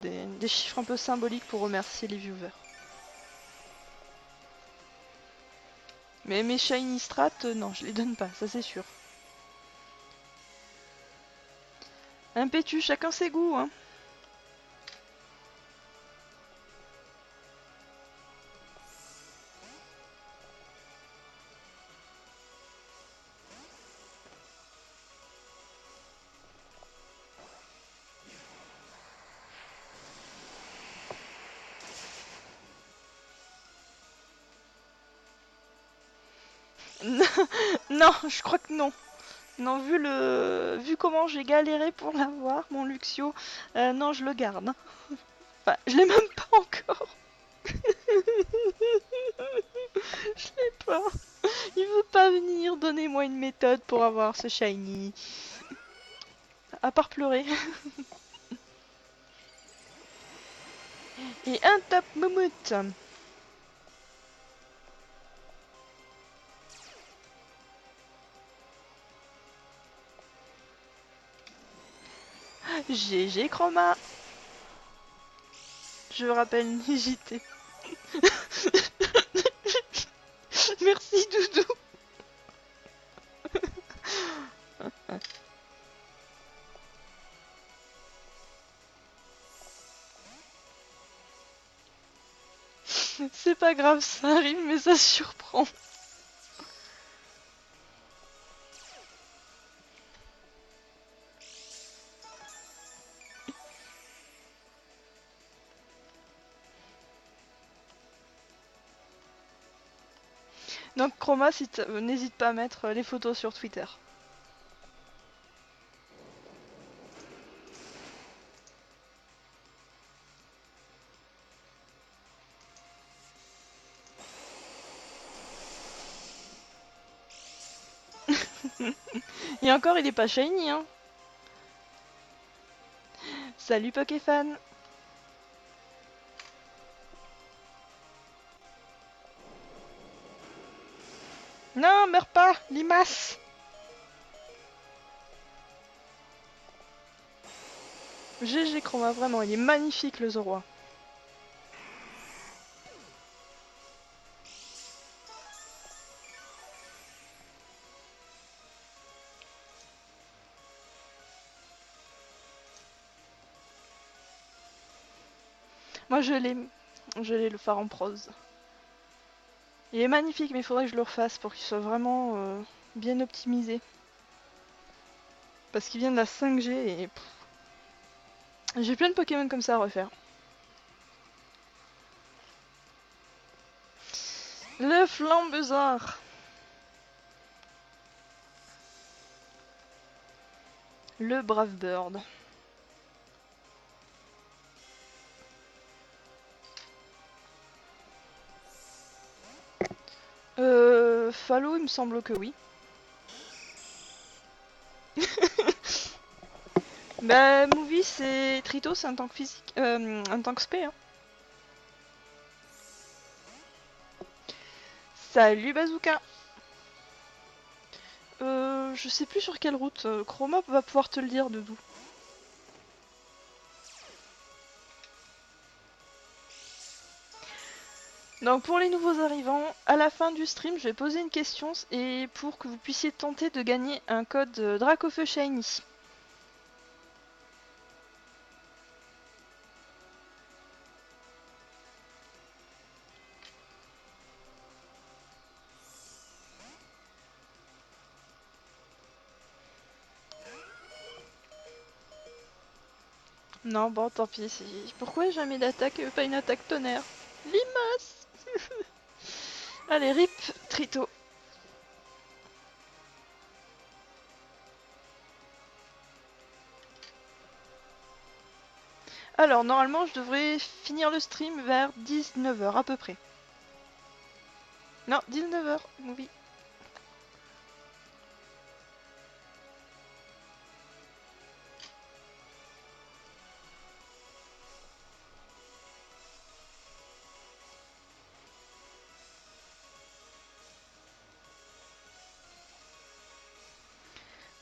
des chiffres un peu symboliques pour remercier les viewers. Mais mes shiny strat, non, je les donne pas, ça c'est sûr. Un pétu, chacun ses goûts, hein. Non, je crois que non. Non, vu comment j'ai galéré pour l'avoir, mon Luxio, non, je le garde. Enfin, je l'ai même pas encore. Je l'ai pas. Il veut pas venir. Donnez-moi une méthode pour avoir ce shiny. À part pleurer. Et un top moumoute. GG Chroma. Je rappelle JT. Merci Doudou. C'est pas grave, ça arrive, mais ça surprend. Donc Chroma, si n'hésite pas à mettre les photos sur Twitter. Et encore, il est pas shiny, hein. Salut Pokéfan. Non, meurs pas, limace. GG Chroma, vraiment, il est magnifique le Zoroa. Moi je l'ai le phare en prose. Il est magnifique, mais il faudrait que je le refasse pour qu'il soit vraiment bien optimisé. Parce qu'il vient de la 5G et j'ai plein de Pokémon comme ça à refaire. Le flambezard. Le brave bird. Fallow, il me semble que oui. Bah, Movie, c'est Trito, c'est un tank physique, un tank spé. Hein. Salut Bazooka. Je sais plus sur quelle route. Chroma va pouvoir te le dire, Doudou. Donc pour les nouveaux arrivants, à la fin du stream, je vais poser une question et pour que vous puissiez tenter de gagner un code Dracofeu Shiny. Non, bon, tant pis. Pourquoi jamais d'attaque et pas une attaque tonnerre? Limace. Allez, rip, Trito. Alors, normalement, je devrais finir le stream vers 19 h à peu près. Non, 19 h, oui.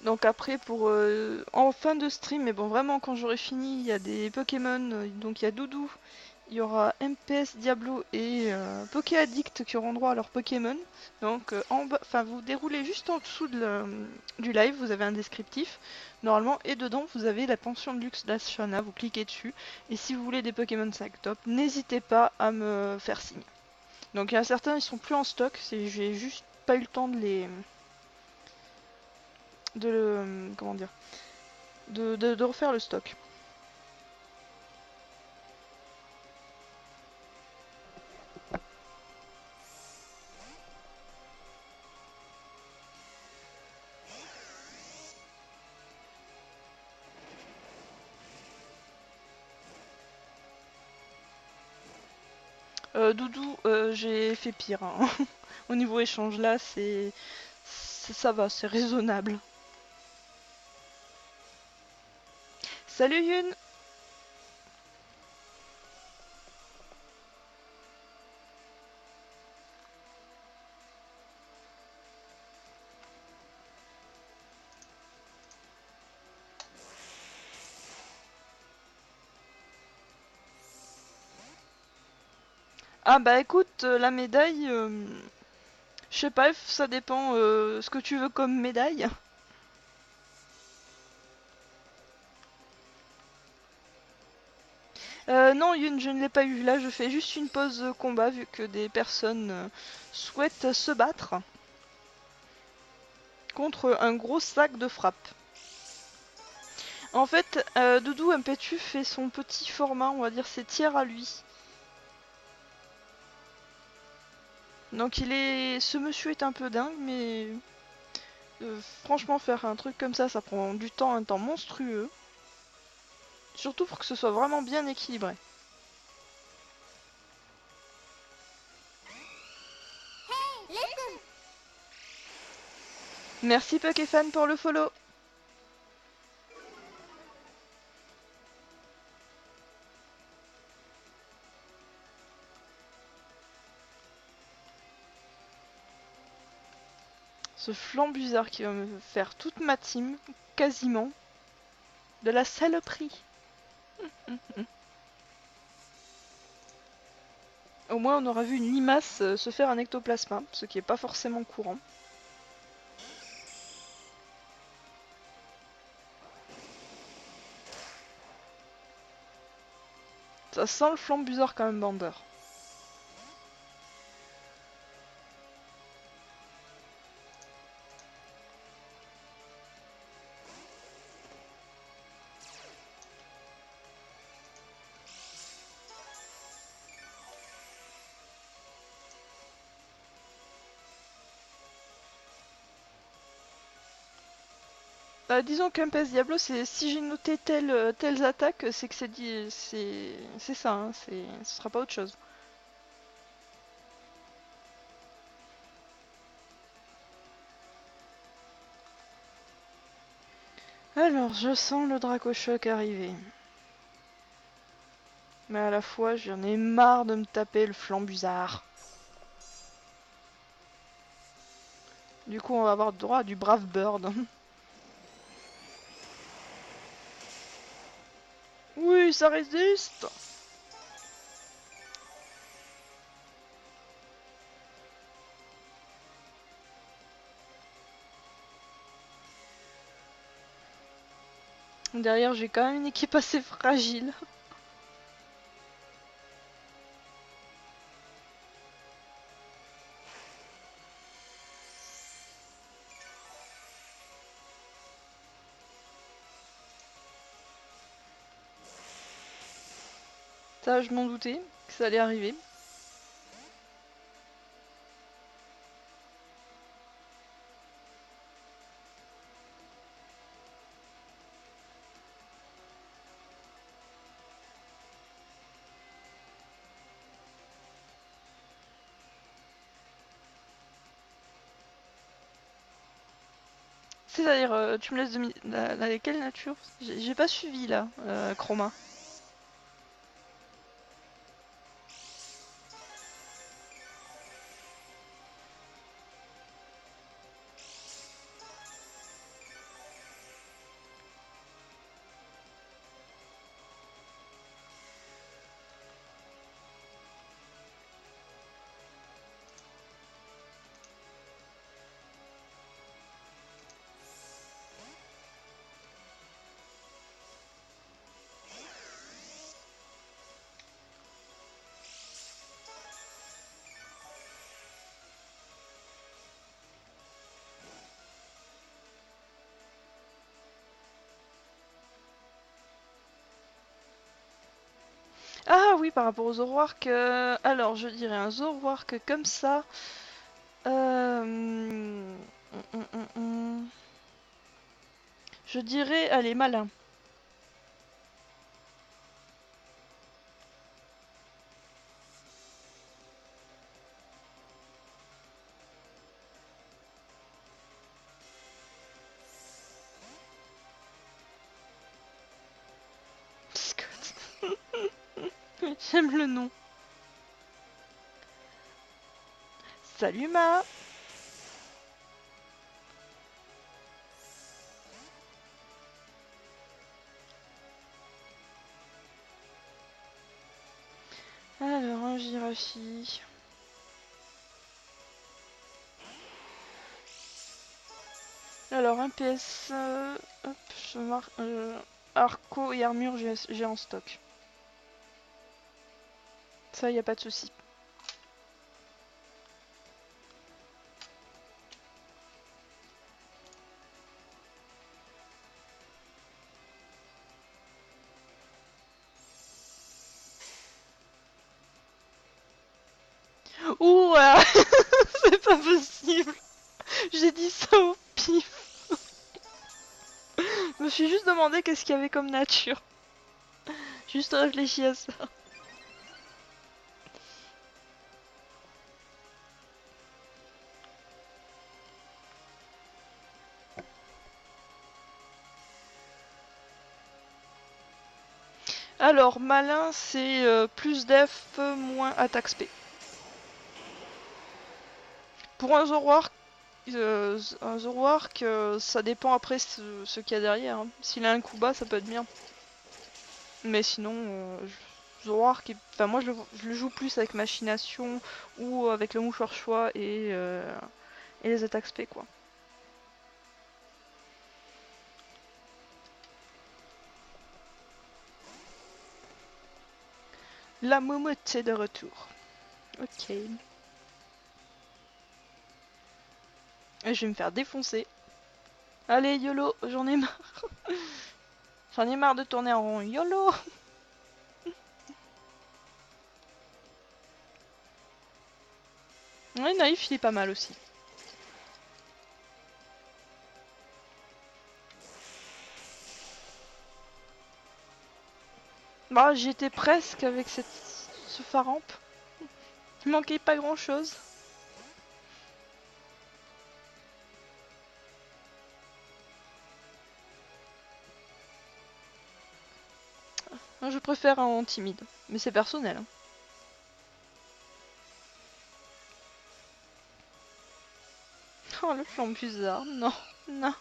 Donc après pour en fin de stream, mais bon vraiment quand j'aurai fini, il y a des Pokémon, donc il y a Doudou, il y aura MPS, Diablo et Pokéaddict qui auront droit à leur Pokémon. Donc enfin vous déroulez juste en dessous du live, vous avez un descriptif normalement et dedans vous avez la pension de luxe d'Ashana, vous cliquez dessus et si vous voulez des Pokémon 5 top, n'hésitez pas à me faire signe. Donc il y a certains ils sont plus en stock, j'ai juste pas eu le temps de les comment dire de refaire le stock. Doudou, j'ai fait pire, hein. Au niveau échange là, ça va, c'est raisonnable. Salut Yun. Ah bah écoute, la médaille, je sais pas, ça dépend ce que tu veux comme médaille. Non Yun, je ne l'ai pas eu. Là, je fais juste une pause combat vu que des personnes souhaitent se battre contre un gros sac de frappe. En fait, Doudou Impetu fait son petit format, on va dire ses tiers à lui. Donc ce monsieur est un peu dingue, mais franchement faire un truc comme ça prend du temps, un temps monstrueux. Surtout pour que ce soit vraiment bien équilibré. Merci Pokéfan pour le follow. Ce flambuzard qui va me faire toute ma team, quasiment, de la saloperie. Au moins on aura vu une limace se faire un ectoplasma, ce qui est pas forcément courant. Ça sent le flambuzard quand même bandeur. Disons qu'un PS Diablo, c'est si j'ai noté telles attaques, c'est que c'est ça, hein, ce sera pas autre chose. Alors, je sens le Dracochoc arriver. Mais à la fois, j'en ai marre de me taper le flambuzard. Du coup, on va avoir droit à du Brave Bird. Oui, ça résiste. Derrière, j'ai quand même une équipe assez fragile. Ça, je m'en doutais que ça allait arriver. C'est-à-dire, tu me laisses quelle nature? J'ai pas suivi là, Chroma. Ah oui, par rapport aux Zoroark, alors je dirais un Zoroark comme ça. Je dirais, allez, malin. Scott. J'aime le nom. Salut Ma. Alors, un Jirachi. Alors, un PS. Hop, je marque. Arco et armure, j'ai en stock. Ça, y a pas de souci. Ouh, c'est pas possible. J'ai dit ça au pif. Je me suis juste demandé qu'est-ce qu'il y avait comme nature. Juste réfléchi à ça. Alors, malin, c'est plus def, moins attaque spé. Pour un Zoroark, ça dépend après ce qu'il y a derrière. Hein. S'il a un coup bas, ça peut être bien. Mais sinon, Zoroark, enfin moi je le joue plus avec machination ou avec le mouchoir choix et les attaques spé quoi. La moumoute est de retour. Ok. Et je vais me faire défoncer. Allez, YOLO, j'en ai marre. J'en ai marre de tourner en rond. YOLO. Ouais, Naïf, il est pas mal aussi. Bah, j'étais presque avec ce Faramp. Il manquait pas grand chose. Je préfère un timide. Mais c'est personnel. Hein. Oh, le flanc bizarre. Non, non.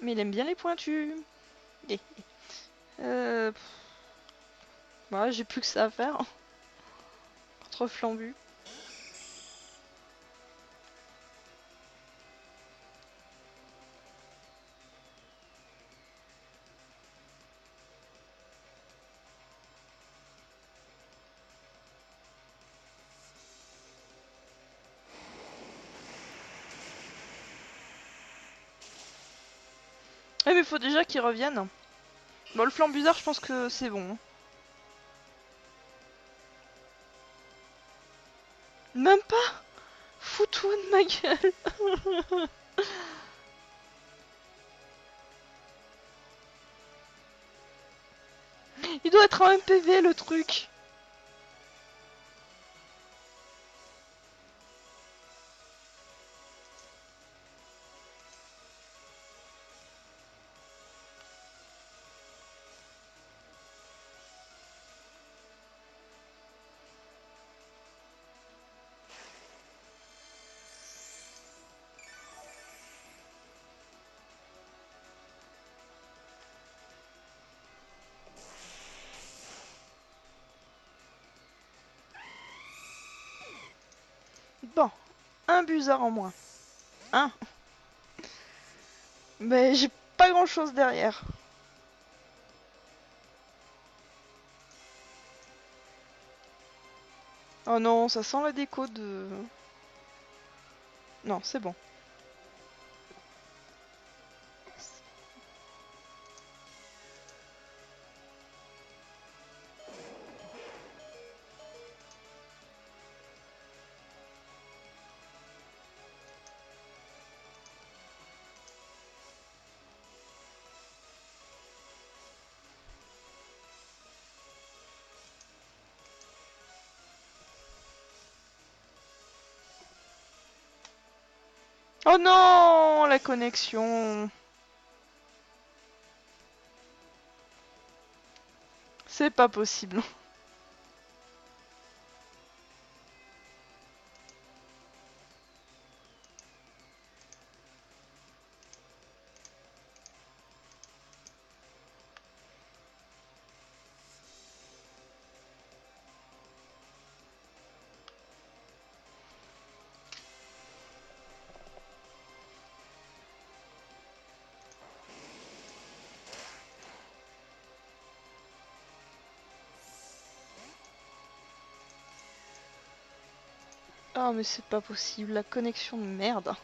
Mais il aime bien les pointus. Eh. Euh... Bah, j'ai plus que ça à faire. Entre flambus. Eh mais faut déjà qu'ils reviennent. Bon, le flambusard, je pense que c'est bon. Même pas. Fous-toi de ma gueule. Il doit être en MPV le truc. Bon, un busard en moins. Un. Mais j'ai pas grand chose derrière. Oh non, ça sent la déco de... Non, c'est bon. Oh non, la connexion. C'est pas possible. Ah mais c'est pas possible, la connexion de merde.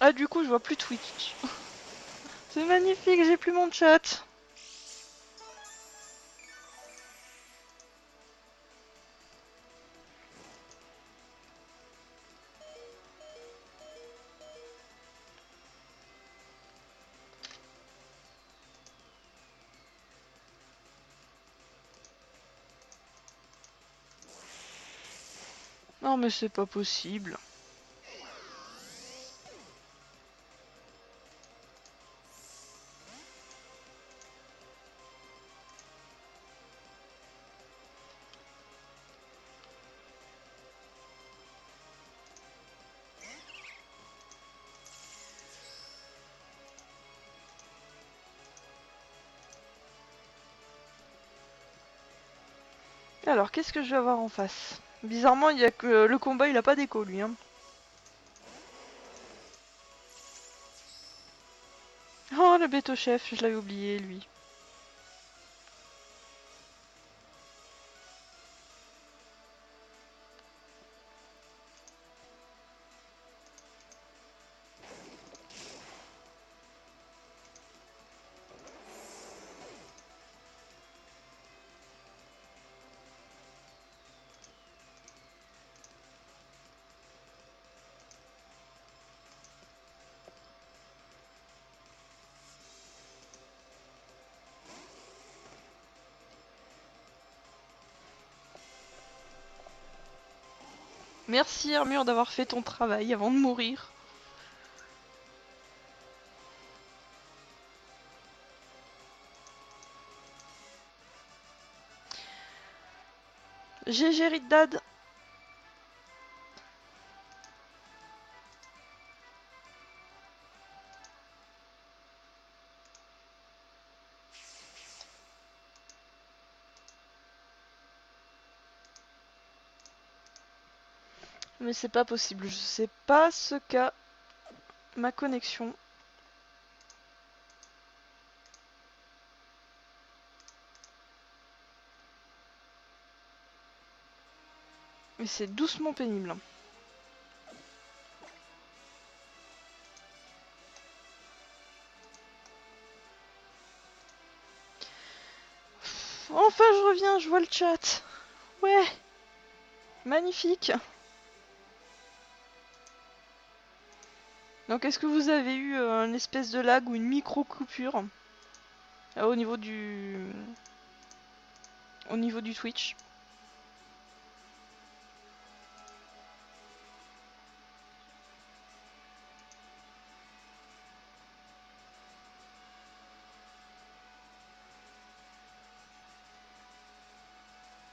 Ah du coup je vois plus Twitch. C'est magnifique, j'ai plus mon chat. Non mais c'est pas possible. Alors qu'est-ce que je vais avoir en face? Bizarrement il y a que le combat il a pas d'écho lui hein. Oh le bête au chef, je l'avais oublié lui. Merci Armure d'avoir fait ton travail avant de mourir. GG Riddad. Mais c'est pas possible, je sais pas ce qu'a ma connexion. Mais c'est doucement pénible. Enfin je reviens, je vois le chat. Ouais, magnifique. Donc est-ce que vous avez eu une espèce de lag ou une micro-coupure au niveau du Twitch?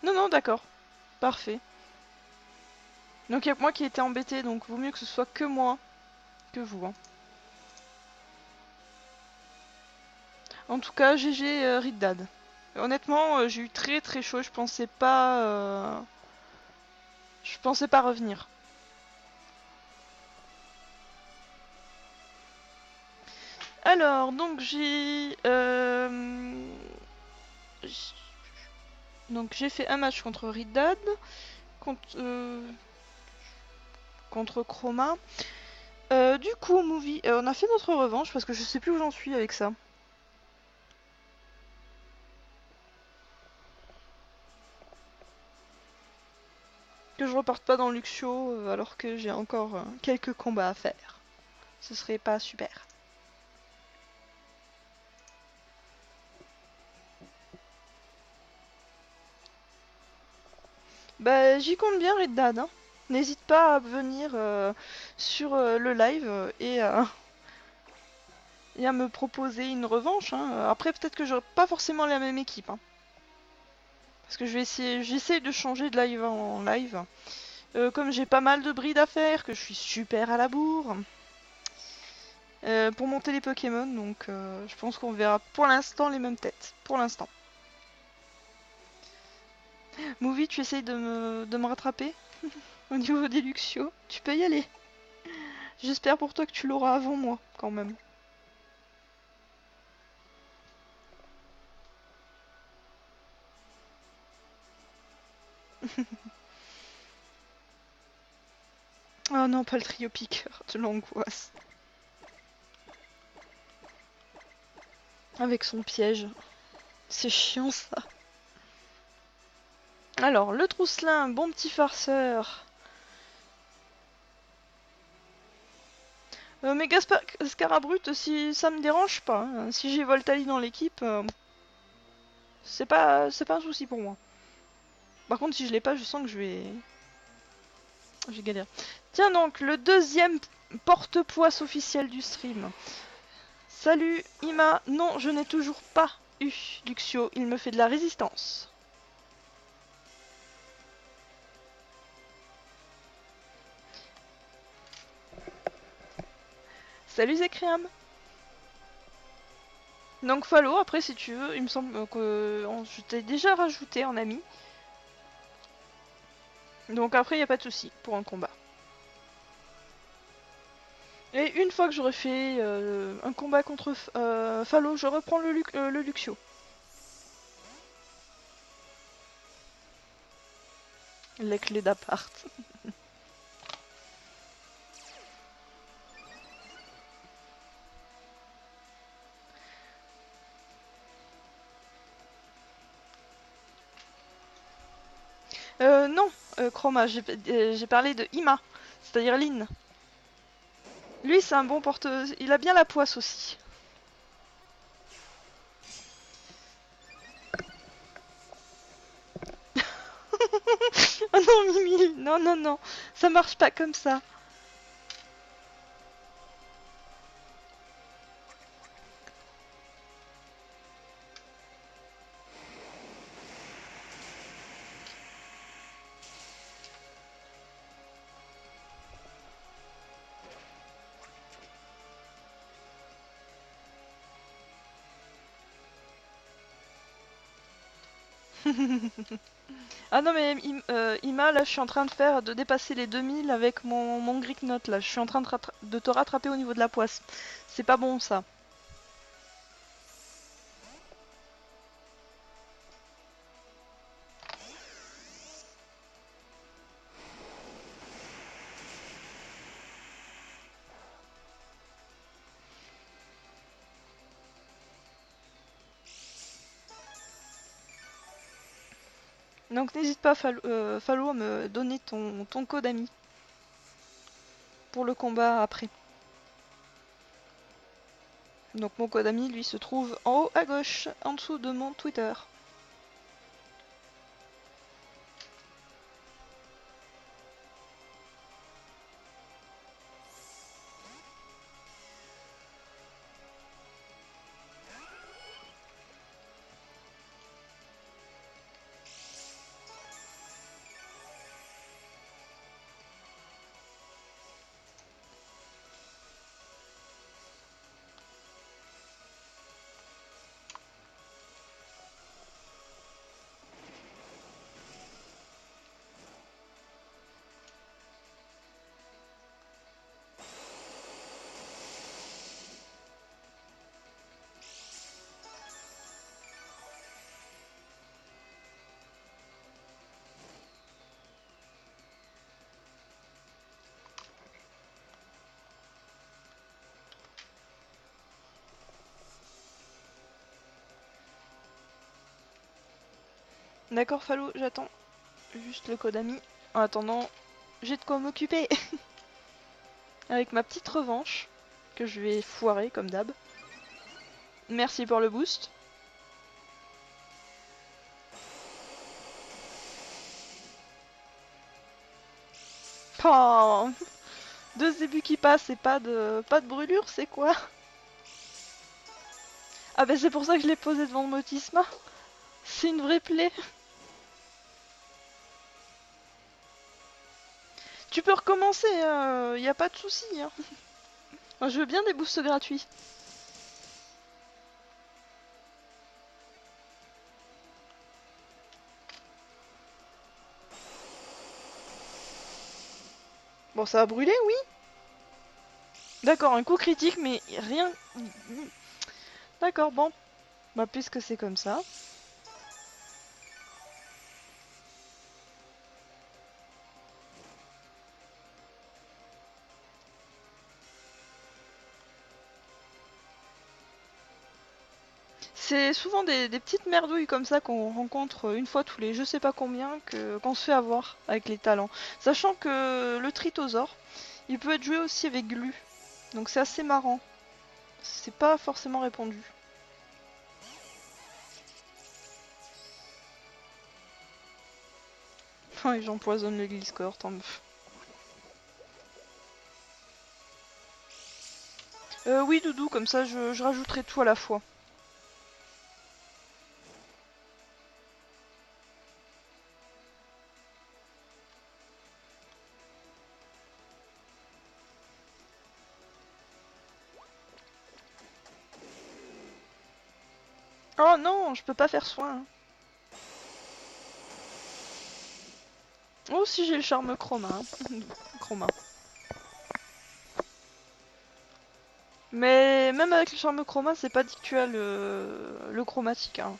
Non, non, d'accord. Parfait. Donc il y a que moi qui étais embêté, donc vaut mieux que ce soit que moi que vous. Hein. En tout cas, GG Riddad. Honnêtement, j'ai eu très très chaud, je pensais pas revenir. Alors, donc donc j'ai fait un match contre Riddad, contre Chroma. Du coup, Movie, on a fait notre revanche parce que je sais plus où j'en suis avec ça. Que je reparte pas dans Luxio alors que j'ai encore quelques combats à faire. Ce serait pas super. Bah j'y compte bien Red Dad, hein. N'hésite pas à venir sur le live et à me proposer une revanche, hein. Après peut-être que j'aurai pas forcément la même équipe, hein. Parce que j'essaie de changer de live en live. Comme j'ai pas mal de brides à faire, que je suis super à la bourre. Pour monter les Pokémon, donc je pense qu'on verra pour l'instant les mêmes têtes. Pour l'instant. Movie, tu essayes de me rattraper au niveau des Luxio. Tu peux y aller. J'espère pour toi que tu l'auras avant moi, quand même. Oh non, pas le trio piqueur, de l'angoisse. Avec son piège. C'est chiant ça. Alors, le trousselin, bon petit farceur. Mais Scarabrut, si ça me dérange pas, hein. Si j'ai Voltali dans l'équipe, c'est pas un souci pour moi. Par contre, si je l'ai pas, je sens que je vais galérer. Tiens donc, le deuxième porte-poisse officiel du stream. Salut Ima, non, je n'ai toujours pas eu Luxio, il me fait de la résistance. Salut Zekriam. Donc Fallo, après si tu veux, il me semble que je t'ai déjà rajouté en ami. Donc après, il n'y a pas de souci pour un combat. Et une fois que j'aurai fait un combat contre Fallo, je reprends le Luxio. Les clés d'appart. Non, Chroma, j'ai parlé de Ima, c'est-à-dire Lynn. Lui, c'est un bon porte... Il a bien la poisse aussi. Oh non, Mimi, non, non, non, ça marche pas comme ça. Ah non mais Ima, là je suis en train de dépasser les 2000 avec mon Gricknot là. Je suis en train de te rattraper au niveau de la poisse. C'est pas bon ça. Donc n'hésite pas Fallo à me donner ton code ami pour le combat après. Donc mon code ami lui se trouve en haut à gauche, en dessous de mon Twitter. D'accord Fallo, j'attends juste le code ami. En attendant, j'ai de quoi m'occuper avec ma petite revanche. que je vais foirer comme d'hab. Merci pour le boost. Oh, deux débuts qui passent et pas de brûlure, c'est quoi? Ah bah c'est pour ça que je l'ai posé devant Motisma. C'est une vraie plaie. Tu peux recommencer, y a pas de souci. Hein. Moi, je veux bien des boosts gratuits. Bon, ça a brûlé, oui. D'accord, un coup critique, mais rien... D'accord, bon. Bah, puisque c'est comme ça. C'est souvent des petites merdouilles comme ça qu'on rencontre une fois tous les je sais pas combien qu'on se fait avoir avec les talents. Sachant que le Tritosaure, il peut être joué aussi avec Glu. Donc c'est assez marrant. C'est pas forcément répandu. Et j'empoisonne le Gliscor, tant mieux. Oui, Doudou, comme ça je rajouterai tout à la fois. Oh non, je peux pas faire soin. Oh, si j'ai le charme chroma. Chroma. Mais même avec le charme chroma, c'est pas dit que tu as le chromatique. Hein.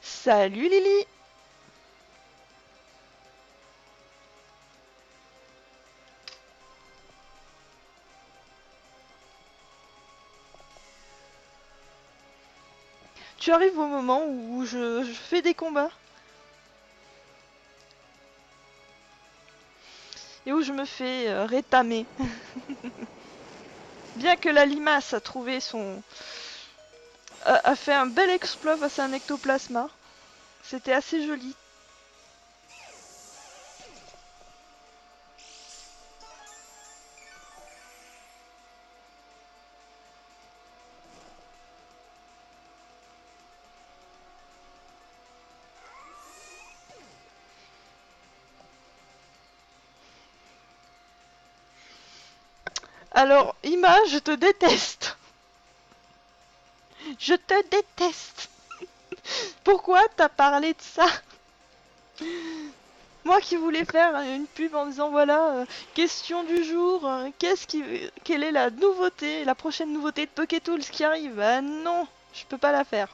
Salut Lily! Tu arrives au moment où je fais des combats. Et où je me fais rétamer. Bien que la limace a trouvé son... a fait un bel exploit face à un ectoplasma. C'était assez joli. Alors, Ima, je te déteste. Je te déteste. Pourquoi t'as parlé de ça? Moi qui voulais faire une pub en disant voilà, question du jour, quelle est la nouveauté, la prochaine nouveauté de Pokétools qui arrive? Ah non, je peux pas la faire.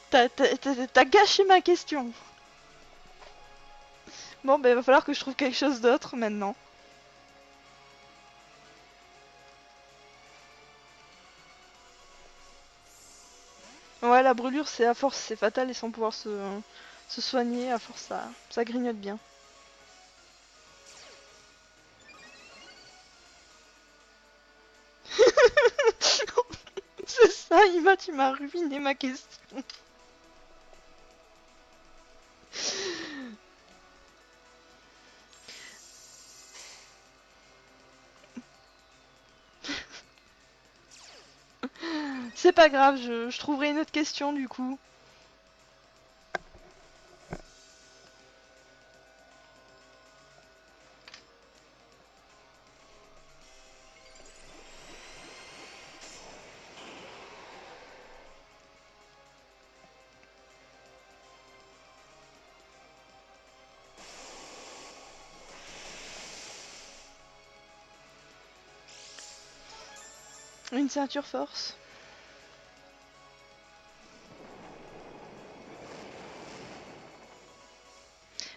T'as gâché ma question. Bon, ben il va falloir que je trouve quelque chose d'autre maintenant. Ouais, la brûlure, c'est à force, c'est fatal et sans pouvoir se soigner, à force, ça grignote bien. C'est ça, Ima, tu m'as ruiné ma question. C'est pas grave, je trouverai une autre question du coup. Une ceinture force.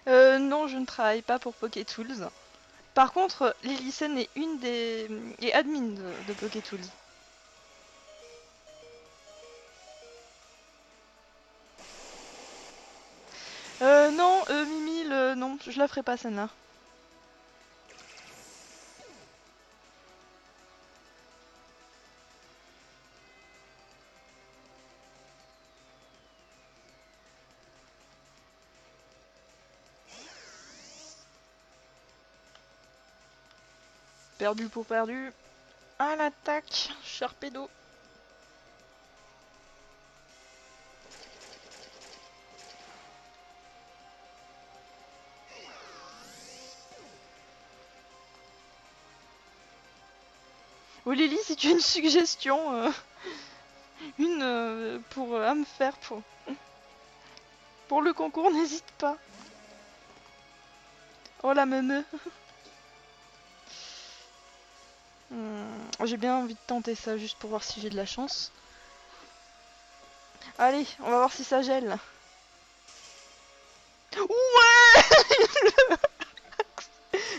Non, je ne travaille pas pour Pokétools. Par contre, Lilisen est une des... est admin de Pokétools. Non, Mimi, non, je la ferai pas celle-là. Perdu pour perdu. À l'attaque, Sharpedo. Oh Lily, si tu as une suggestion, à me faire pour le concours, n'hésite pas. Oh la meumeux. J'ai bien envie de tenter ça juste pour voir si j'ai de la chance. Allez, on va voir si ça gèle. Ouais.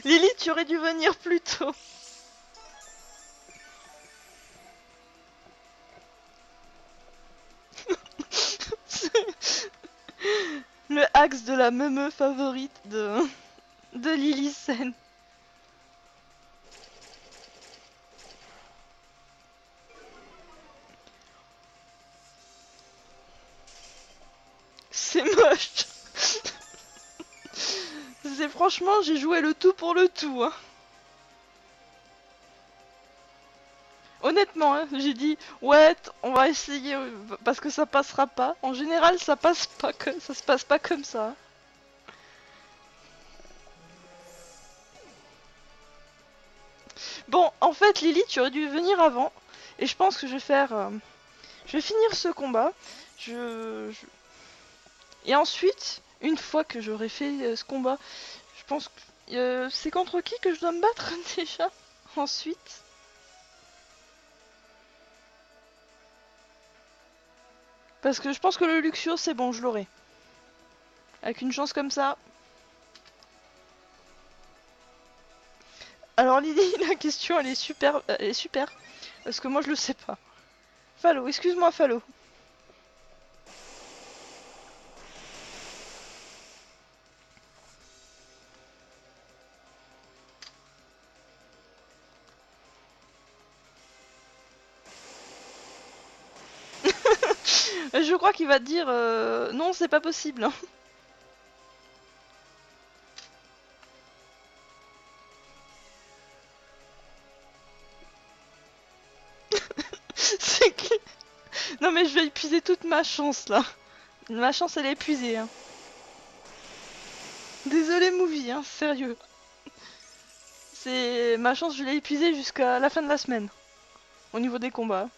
Lily, tu aurais dû venir plus tôt. Le axe de la meumeux favorite de Lily Sen. C'est moche. C'est franchement, j'ai joué le tout pour le tout. Hein. Honnêtement, hein, j'ai dit ouais, on va essayer parce que ça passera pas. En général, ça passe pas comme ça se passe pas comme ça. Bon, en fait, Lily, tu aurais dû venir avant. Et je pense que je vais faire, je vais finir ce combat. Et ensuite, une fois que j'aurai fait ce combat, je pense que c'est contre qui que je dois me battre déjà. Ensuite. Parce que je pense que le Luxio, c'est bon, je l'aurai. Avec une chance comme ça. Alors Lily, la question, elle est super. Parce que moi, je le sais pas. Fallo, excuse-moi, Fallo. Je crois qu'il va te dire non, c'est pas possible. Hein. C'est clair. Non mais je vais épuiser toute ma chance là. Ma chance elle est épuisée. Hein. Désolé Movie, hein, sérieux. C'est ma chance, je l'ai épuisée jusqu'à la fin de la semaine. Au niveau des combats.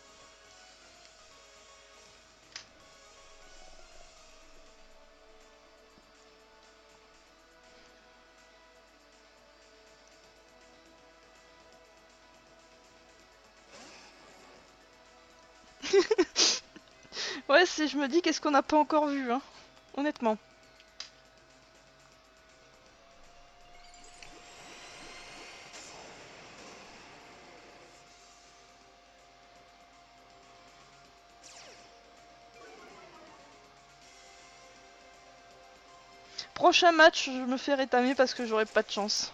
Ouais, je me dis qu'est-ce qu'on n'a pas encore vu, hein. Honnêtement. Prochain match, je me fais rétamer parce que j'aurai pas de chance.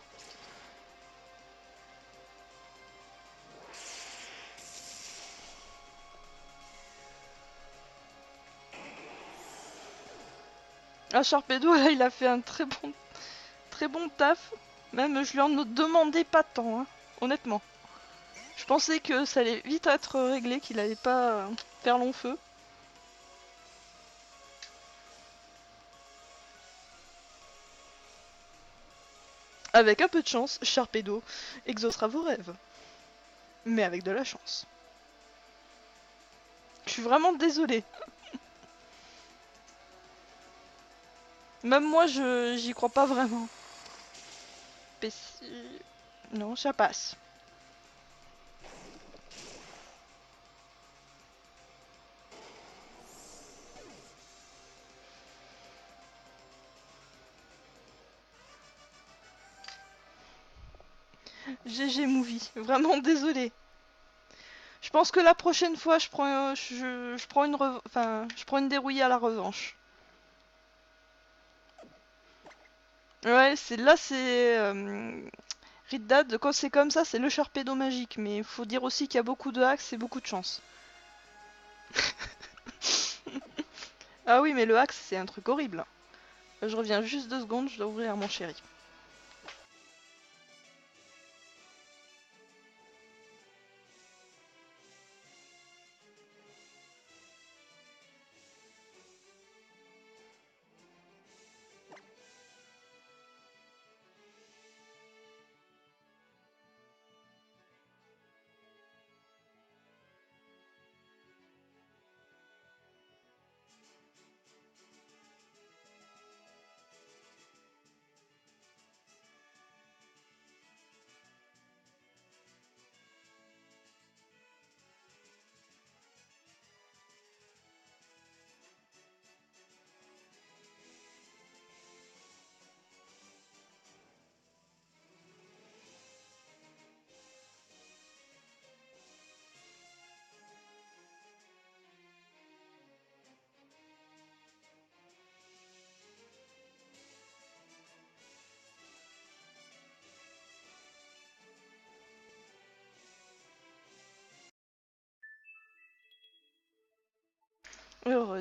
Ah, Sharpedo, là, il a fait un très bon taf. Même, je lui en demandais pas tant, hein. Honnêtement. Je pensais que ça allait vite être réglé, qu'il allait pas faire long feu. Avec un peu de chance, Sharpedo exaucera vos rêves. Mais avec de la chance. Je suis vraiment désolée. Même moi, j'y crois pas vraiment. Non, ça passe. GG Movie, vraiment désolée. Je pense que la prochaine fois, je prends une dérouillée à la revanche. Ouais, c'est Riddad, quand c'est comme ça, c'est le Sharpedo magique, mais il faut dire aussi qu'il y a beaucoup de hacks et beaucoup de chance. Ah oui, mais le hack, c'est un truc horrible. Je reviens juste 2 secondes, je dois ouvrir mon chéri.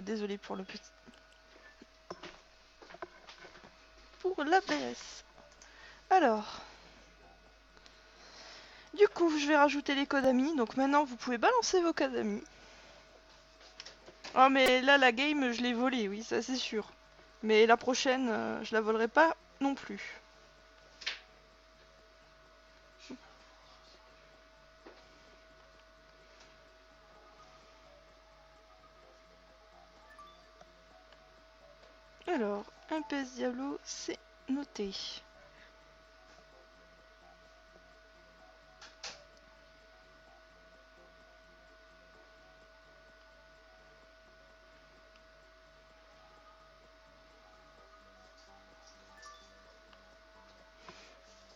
Désolé pour le petit... Pour la baisse. Alors... Du coup, je vais rajouter les codes amis. Donc maintenant, vous pouvez balancer vos codes amis. Oh mais là, la game, je l'ai volée, oui, ça c'est sûr. Mais la prochaine, je la volerai pas non plus. Alors, un PS Diablo, c'est noté.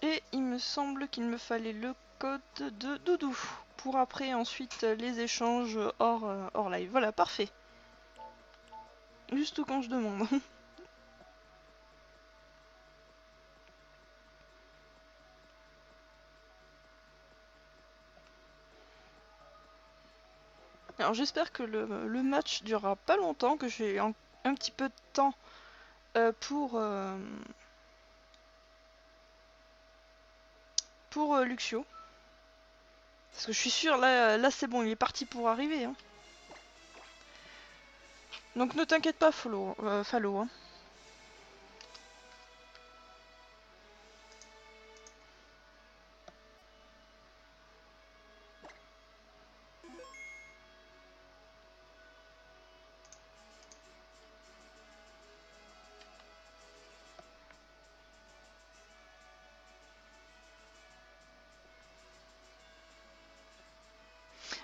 Et il me semble qu'il me fallait le code de Doudou pour après ensuite les échanges hors live. Voilà, parfait. Juste quand je demande. Alors j'espère que le match durera pas longtemps, que j'ai un petit peu de temps pour Luxio. Parce que je suis sûre, là c'est bon, il est parti pour arriver. Hein. Donc ne t'inquiète pas, Fallo. Hein.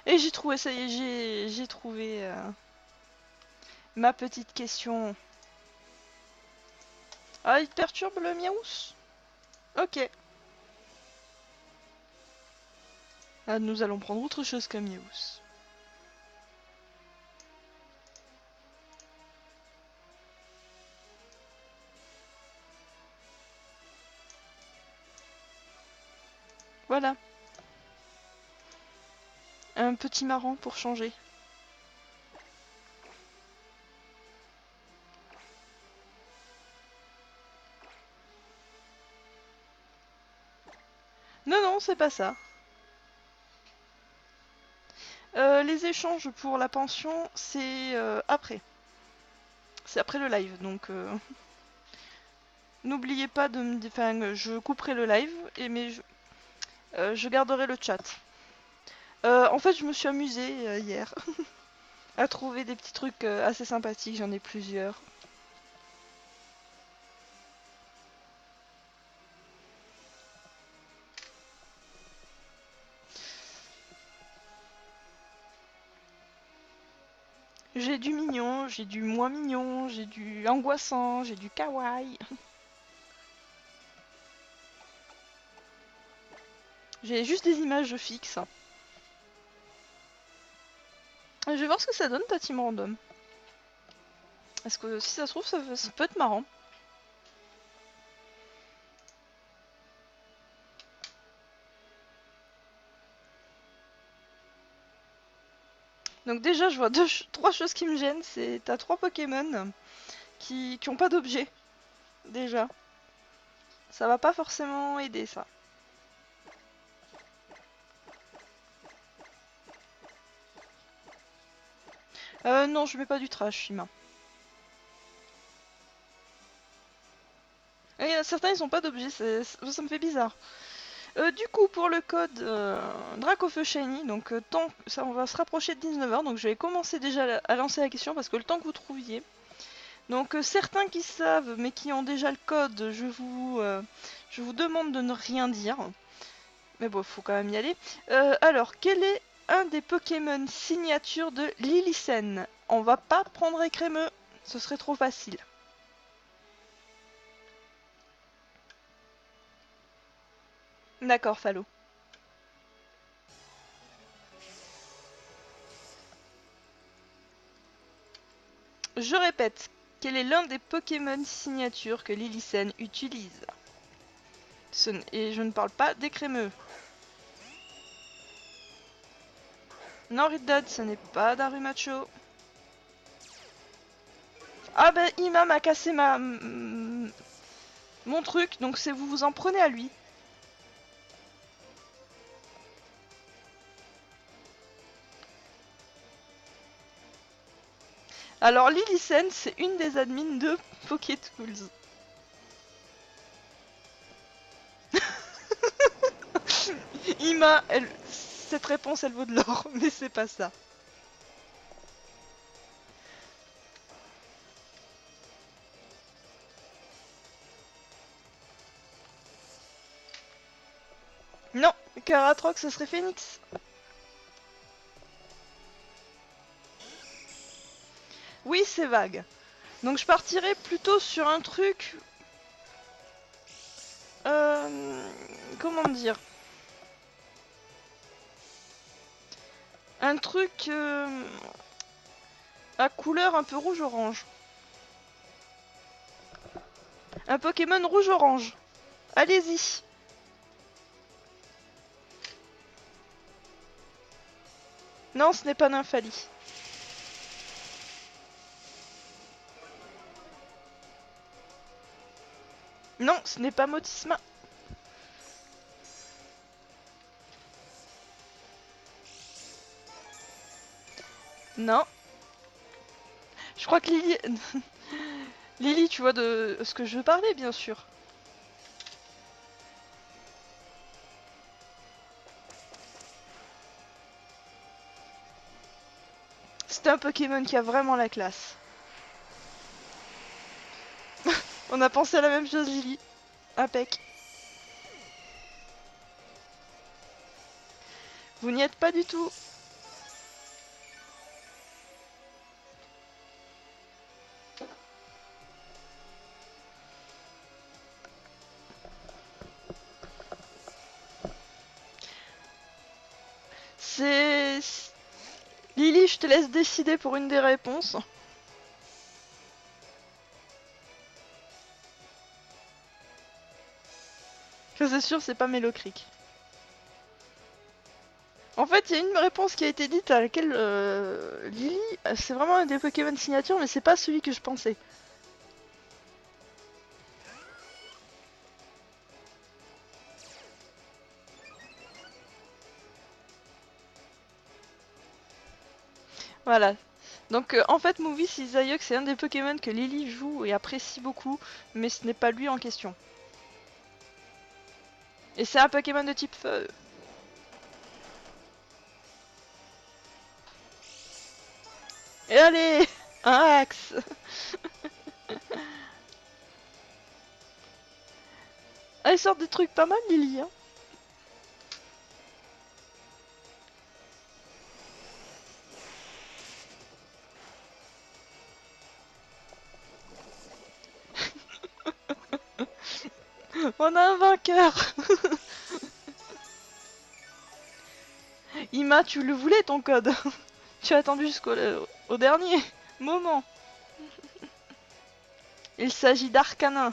Et j'ai trouvé, ça y est, j'ai trouvé ma petite question. Ah, il te perturbe le miaous? Ok. Ah, nous allons prendre autre chose qu'un miaous. Voilà. Un petit marrant pour changer. Non, non, c'est pas ça. Les échanges pour la pension, c'est après. C'est après le live, donc n'oubliez pas de me... Enfin, je couperai le live, mais je garderai le chat. En fait, je me suis amusée hier à trouver des petits trucs assez sympathiques, j'en ai plusieurs. J'ai du mignon, j'ai du moins mignon, j'ai du angoissant, j'ai du kawaii. J'ai juste des images fixes. Je vais voir ce que ça donne, ta team random. Parce que si ça se trouve, ça peut être marrant. Donc déjà, je vois trois choses qui me gênent. C'est t'as 3 Pokémon qui ont pas d'objet. Déjà. Ça va pas forcément aider, ça. Non, je mets pas du trash, Shima. Et certains, ils ont pas d'objet, ça me fait bizarre. Du coup, pour le code Dracofeu Shiny, donc ça, on va se rapprocher de 19h, donc je vais commencer déjà à lancer la question parce que le temps que vous trouviez. Donc certains qui savent mais qui ont déjà le code, je vous demande de ne rien dire. Mais bon, faut quand même y aller. Alors, quel est un des Pokémon signature de Lillicen? On va pas prendre Écrémeux, ce serait trop facile. D'accord, Fallo. Je répète, quel est l'un des Pokémon signature que Lillicen utilise? Et je ne parle pas d'Écrémeux. Non, Riddad, ce n'est pas Darumacho. Ah ben Ima m'a cassé mon truc, donc c'est vous en prenez à lui. Alors Lilisen, c'est une des admins de Poketools. Ima, cette réponse elle vaut de l'or, mais c'est pas ça. Non, Karatrox ce serait Phoenix. Oui, c'est vague. Donc je partirais plutôt sur un truc... comment dire? Un truc à couleur un peu rouge-orange. Un Pokémon rouge-orange. Allez-y. Non, ce n'est pas Nymphalie. Non, ce n'est pas Motisma. Non. Je crois que Lily... Lily, tu vois de ce que je veux parler, bien sûr. C'est un Pokémon qui a vraiment la classe. On a pensé à la même chose, Lily. Impec. Vous n'y êtes pas du tout. C'est... Lily, je te laisse décider pour une des réponses. Que c'est sûr, c'est pas Mélocric. En fait, il y a une réponse qui a été dite à laquelle Lily, c'est vraiment un des Pokémon signature, mais c'est pas celui que je pensais. Voilà. Donc en fait, Movie Zayok, c'est un des Pokémon que Lily joue et apprécie beaucoup, mais ce n'est pas lui en question. Et c'est un Pokémon de type feu. Et allez, un axe. Ah, elle sort des trucs pas mal, Lily. Hein. On a un vainqueur. Ima, tu le voulais ton code. Tu as attendu jusqu'au au dernier moment. Il s'agit d'Arcanin.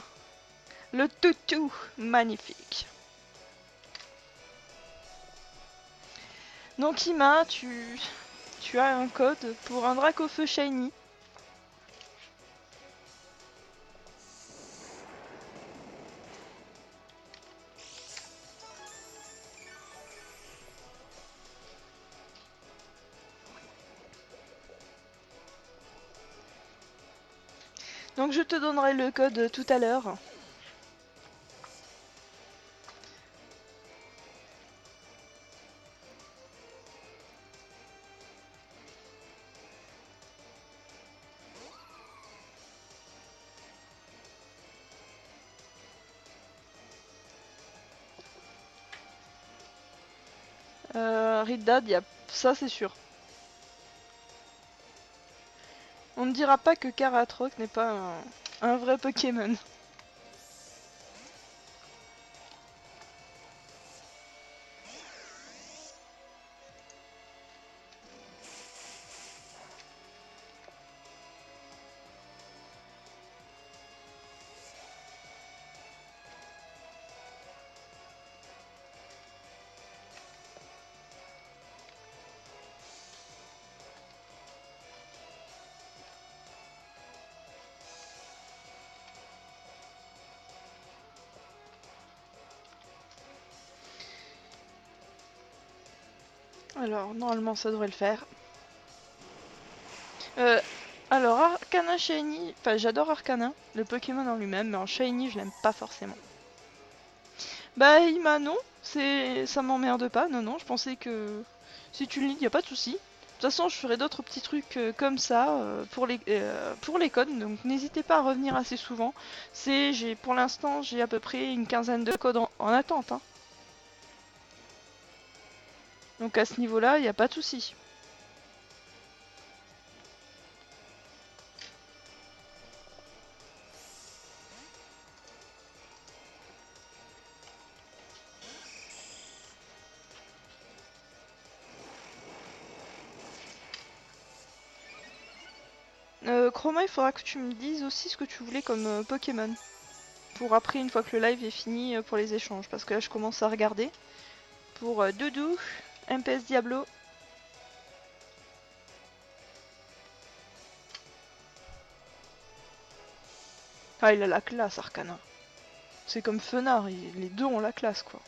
Le toutou magnifique. Donc Ima, tu as un code pour un Dracofeu Shiny. Donc je te donnerai le code tout à l'heure. Riddad, ça c'est sûr. On ne dira pas que Karatroc n'est pas un vrai Pokémon. Alors, normalement, ça devrait le faire. Euh, alors, Arcana Shiny, enfin, j'adore Arcana, le Pokémon en lui-même, mais en Shiny, je l'aime pas forcément. Bah, non, ça m'emmerde pas, non, je pensais que si tu le lis, y a pas de souci. De toute façon, je ferai d'autres petits trucs comme ça pour les codes, donc n'hésitez pas à revenir assez souvent. Pour l'instant, j'ai à peu près une quinzaine de codes en attente, hein. Donc à ce niveau-là, il n'y a pas de souci. Chroma, il faudra que tu me dises aussi ce que tu voulais comme Pokémon. Pour après, une fois que le live est fini, pour les échanges. Parce que là, je commence à regarder. Pour Doudou, MPS Diablo. Ah, il a la classe, Arcana. C'est comme Fenard, les deux ont la classe, quoi.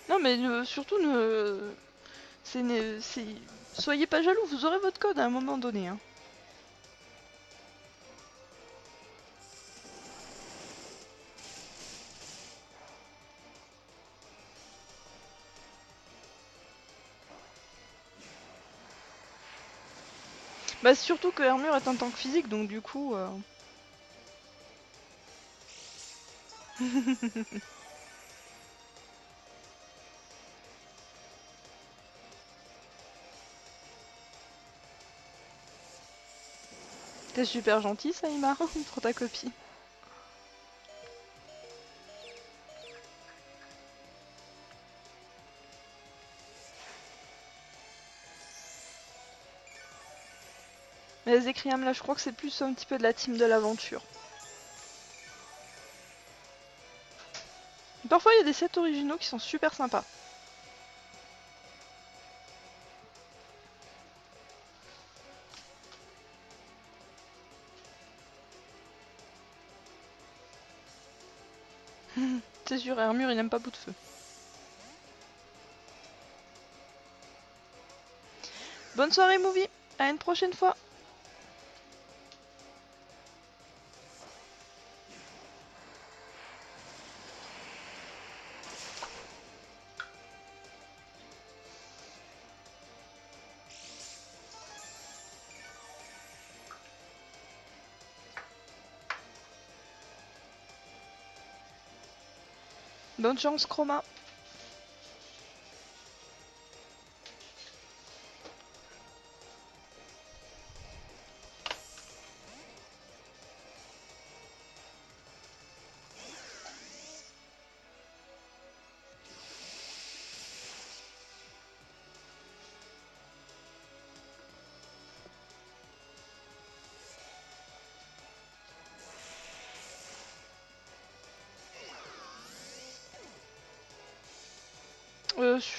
Non, mais surtout, soyez pas jaloux, vous aurez votre code à un moment donné, hein. Bah, surtout que Armure est un tank physique, donc du coup... T'es super gentil, Saïma, pour ta copie. Mais Zekriam, là, je crois que c'est plus un petit peu de la team de l'aventure. Parfois, il y a des sets originaux qui sont super sympas. C'est sûr, Armure, il n'aime pas bout de feu. Bonne soirée, Movie. À une prochaine fois. Bonne chance, Chroma.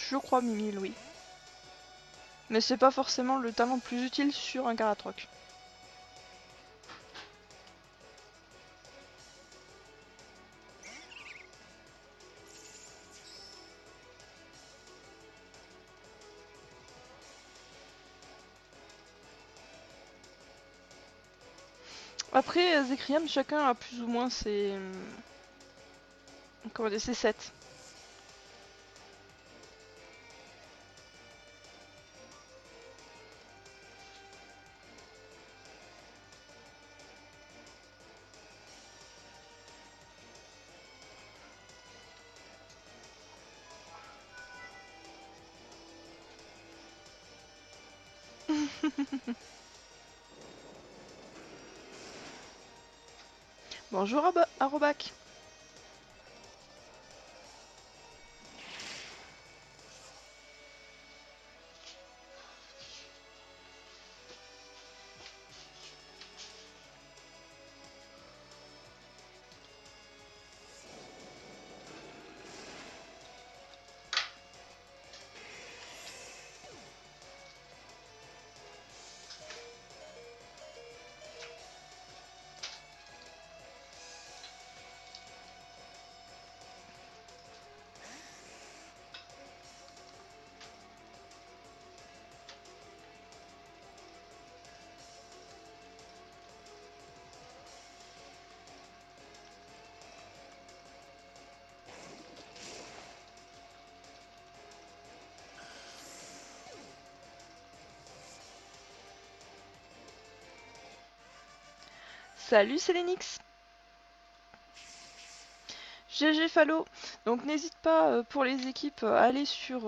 Je crois Mimile, oui. Mais c'est pas forcément le talent le plus utile sur un Karatroc. Après, Zekriam, chacun a plus ou moins ses... Comment dire, ses sets. Bonjour Arobac. Salut, c'est Lenix. GG Fallo. Donc n'hésite pas pour les équipes à aller sur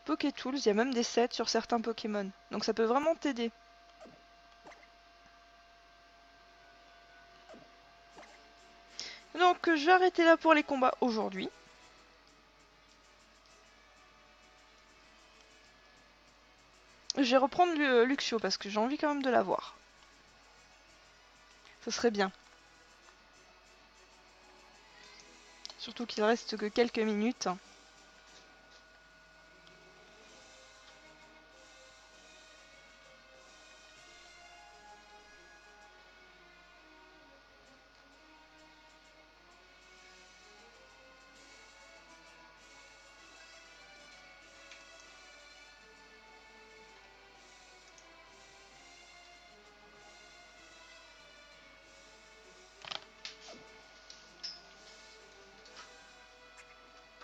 PokéTools, il y a même des sets sur certains Pokémon. Donc ça peut vraiment t'aider. Donc je vais arrêter là pour les combats aujourd'hui. Je vais reprendre Luxio parce que j'ai envie quand même de la voir. Ce serait bien. Surtout qu'il reste que quelques minutes.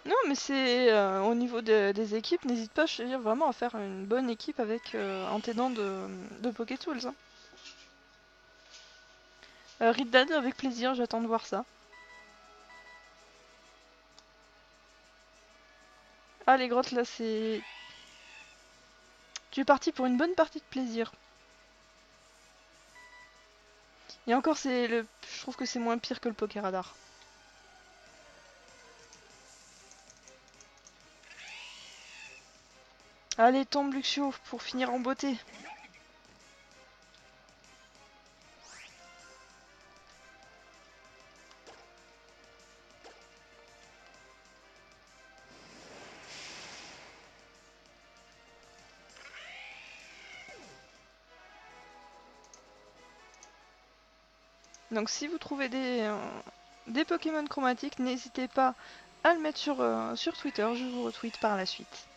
Non, mais c'est au niveau des équipes, n'hésite pas, je veux dire, vraiment à faire une bonne équipe avec en t'aidant de PokéTools. Hein. Riddad, avec plaisir, j'attends de voir ça. Ah, les grottes là, c'est. Tu es parti pour une bonne partie de plaisir. Et encore, je trouve que c'est moins pire que le Pokéradar. Allez, tombe Luxio pour finir en beauté. Donc si vous trouvez des Pokémon chromatiques, n'hésitez pas à le mettre sur Twitter, je vous retweet par la suite.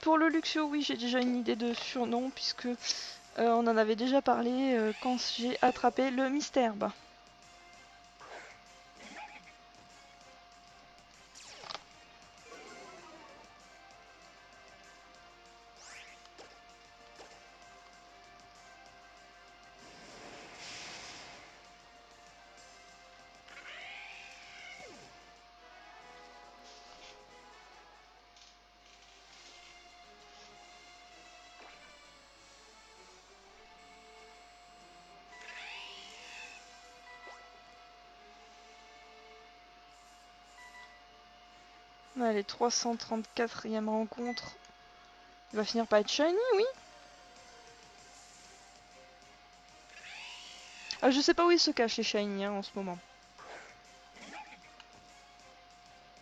Pour le Luxio, oui, j'ai déjà une idée de surnom, puisque on en avait déjà parlé quand j'ai attrapé le Mystère. Allez, 334e rencontre. Il va finir par être shiny, oui. Ah, je sais pas où il se cache les shiny en ce moment.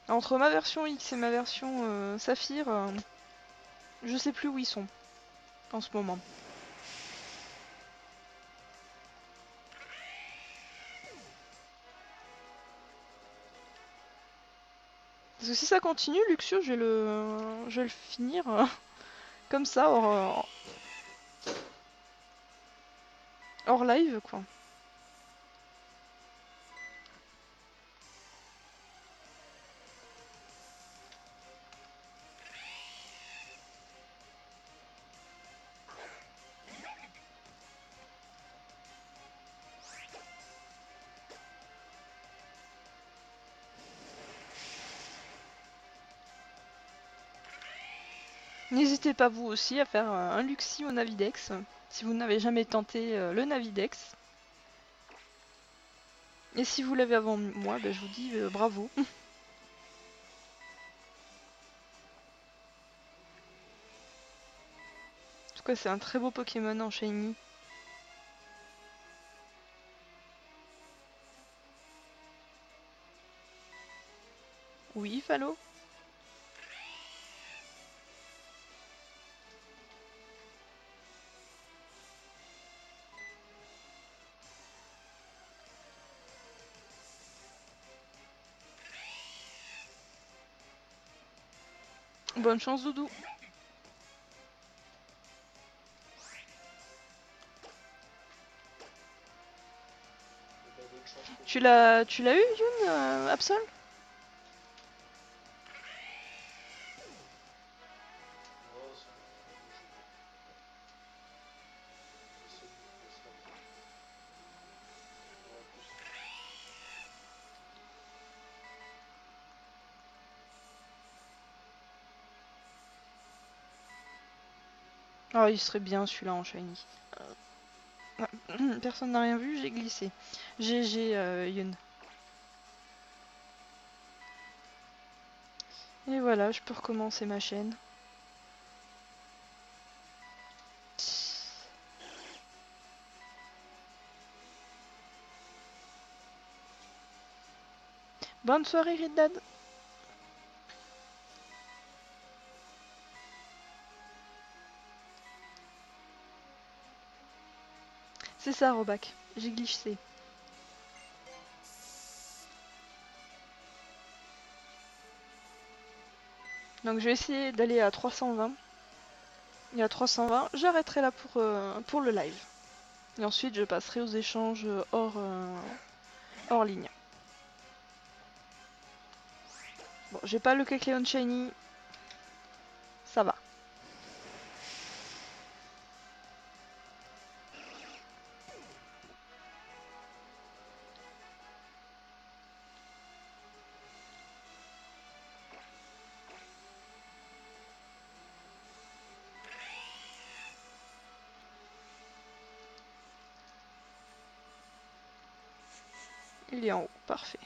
Entre ma version X et ma version Saphir, je sais plus où ils sont en ce moment. Parce que si ça continue, Luxio, je vais le finir comme ça, hors live, quoi. N'hésitez pas vous aussi à faire un Luxie au Navidex, si vous n'avez jamais tenté le Navidex. Et si vous l'avez avant moi, ben, je vous dis bravo. En tout cas, c'est un très beau Pokémon en Shiny. Oui, Fallo. Bonne chance, Doudou. Tu l'as eu, Youn, Absol? Oh, il serait bien celui-là en shiny. Ah, personne n'a rien vu, j'ai glissé. GG, Youn. Et voilà, je peux recommencer ma chaîne. Bonne soirée, Riddad. C'est ça, Robac. J'ai glissé. Donc je vais essayer d'aller à 320. Et à 320, j'arrêterai là pour le live. Et ensuite, je passerai aux échanges hors ligne. Bon, j'ai pas le Kecleon Shiny. Ça va. Il est en haut, parfait.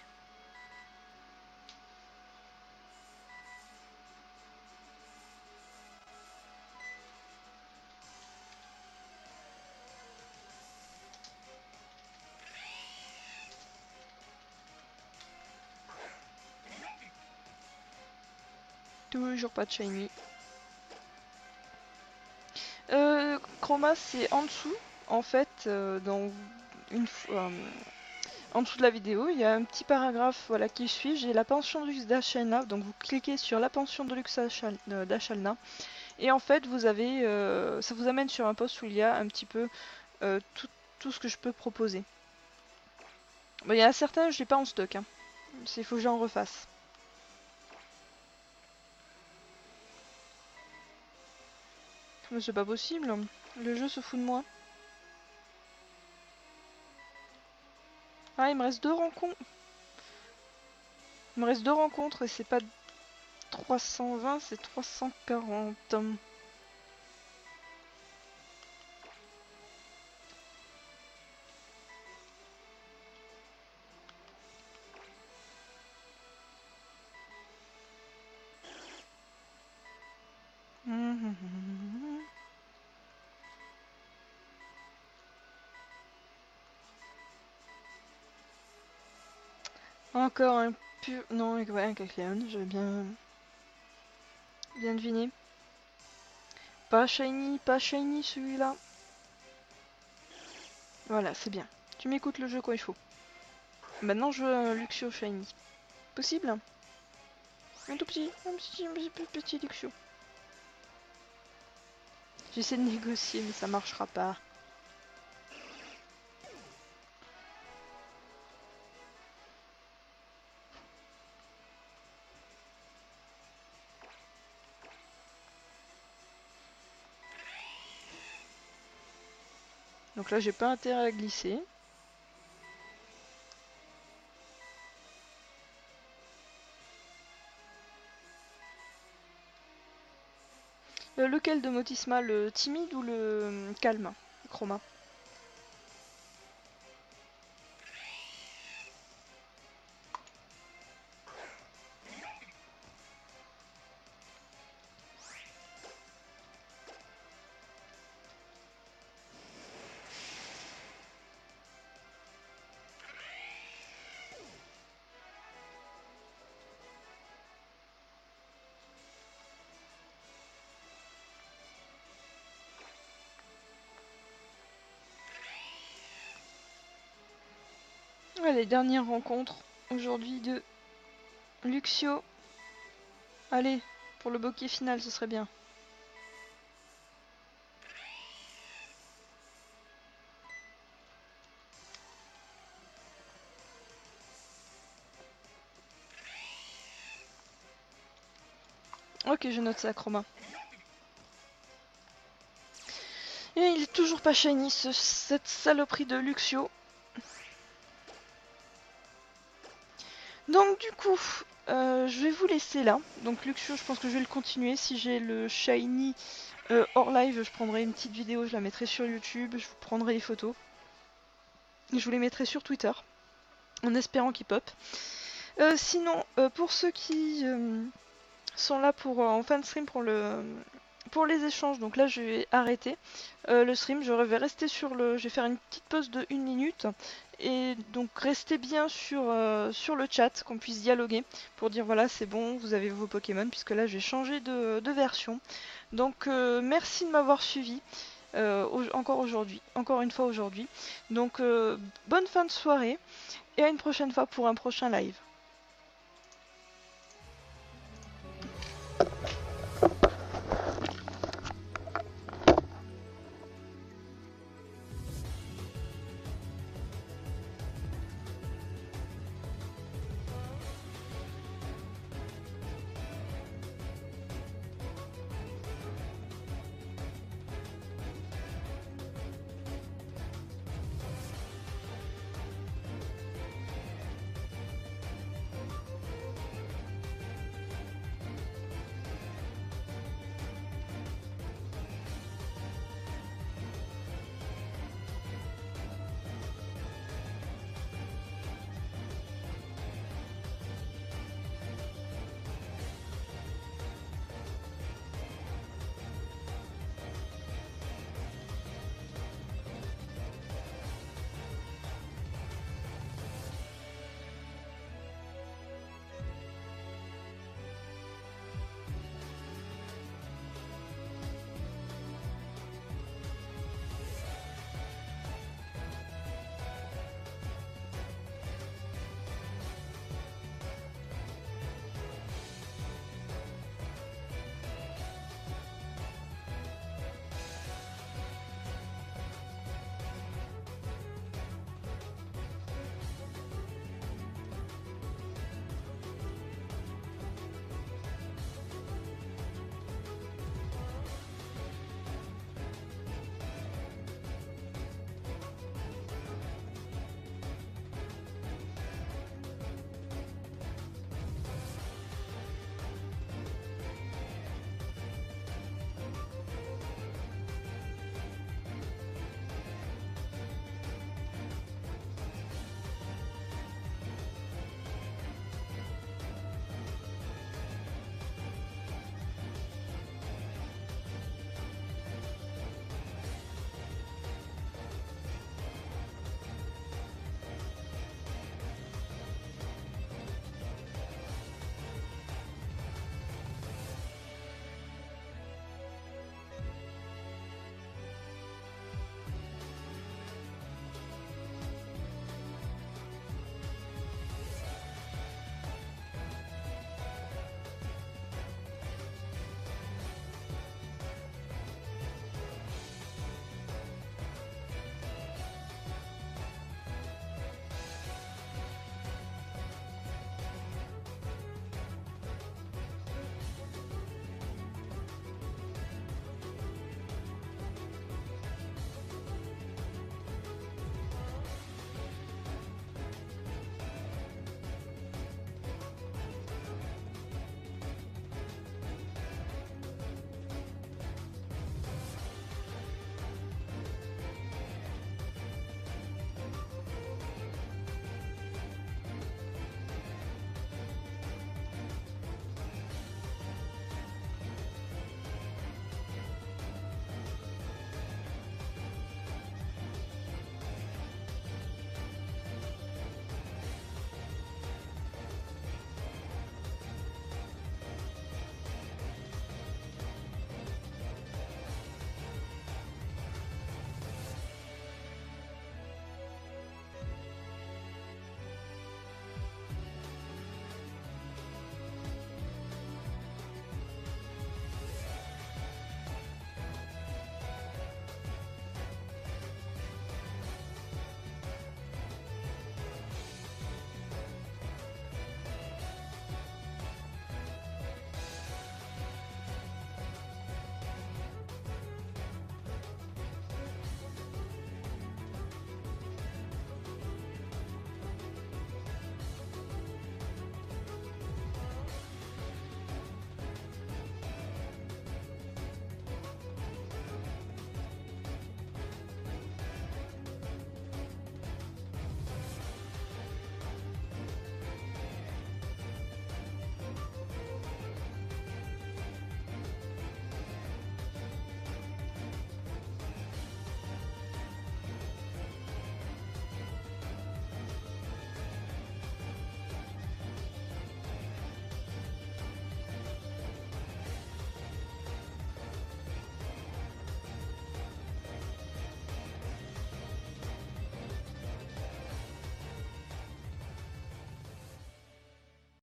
Toujours pas de shiny. Chroma, c'est en dessous. En fait, en dessous de la vidéo, il y a un petit paragraphe voilà, qui suit. J'ai la pension de luxe d'Achalna. Donc vous cliquez sur la pension de luxe d'Achalna. Et en fait, ça vous amène sur un post où il y a un petit peu tout ce que je peux proposer. Bon, il y en a certains, je l'ai pas en stock. Hein. Il faut que j'en refasse. Mais c'est pas possible. Le jeu se fout de moi. Ah, il me reste 2 rencontres. Il me reste 2 rencontres et c'est pas 320, c'est 340. Encore un pur... Non, ouais, un Kecleon, j'avais bien deviné. Pas shiny celui-là. Voilà, c'est bien. Tu m'écoutes le jeu quand il faut. Maintenant, je veux un Luxio shiny. Possible? Un tout petit Luxio. J'essaie de négocier, mais ça marchera pas. Donc là, j'ai pas intérêt à glisser. Lequel de Motisma, le timide ou le calme, Chroma? Allez, dernière rencontre aujourd'hui de Luxio. Allez, pour le bokeh final, ce serait bien. Ok, je note ça, Chroma. Et il est toujours pas shiny, cette saloperie de Luxio. Donc du coup, je vais vous laisser là. Donc Luxio, je pense que je vais le continuer. Si j'ai le shiny hors live, je prendrai une petite vidéo, je la mettrai sur YouTube, je vous prendrai les photos. Je vous les mettrai sur Twitter, en espérant qu'il pop. Sinon, pour ceux qui sont là pour en fin de stream pour les échanges, donc là je vais arrêter le stream, je vais rester sur je vais faire une petite pause de 1 minute et donc restez bien sur le chat, qu'on puisse dialoguer pour dire voilà c'est bon, vous avez vos Pokémon, puisque là j'ai changé de version. Donc merci de m'avoir suivi encore aujourd'hui, encore une fois aujourd'hui. Donc bonne fin de soirée et à une prochaine fois pour un prochain live.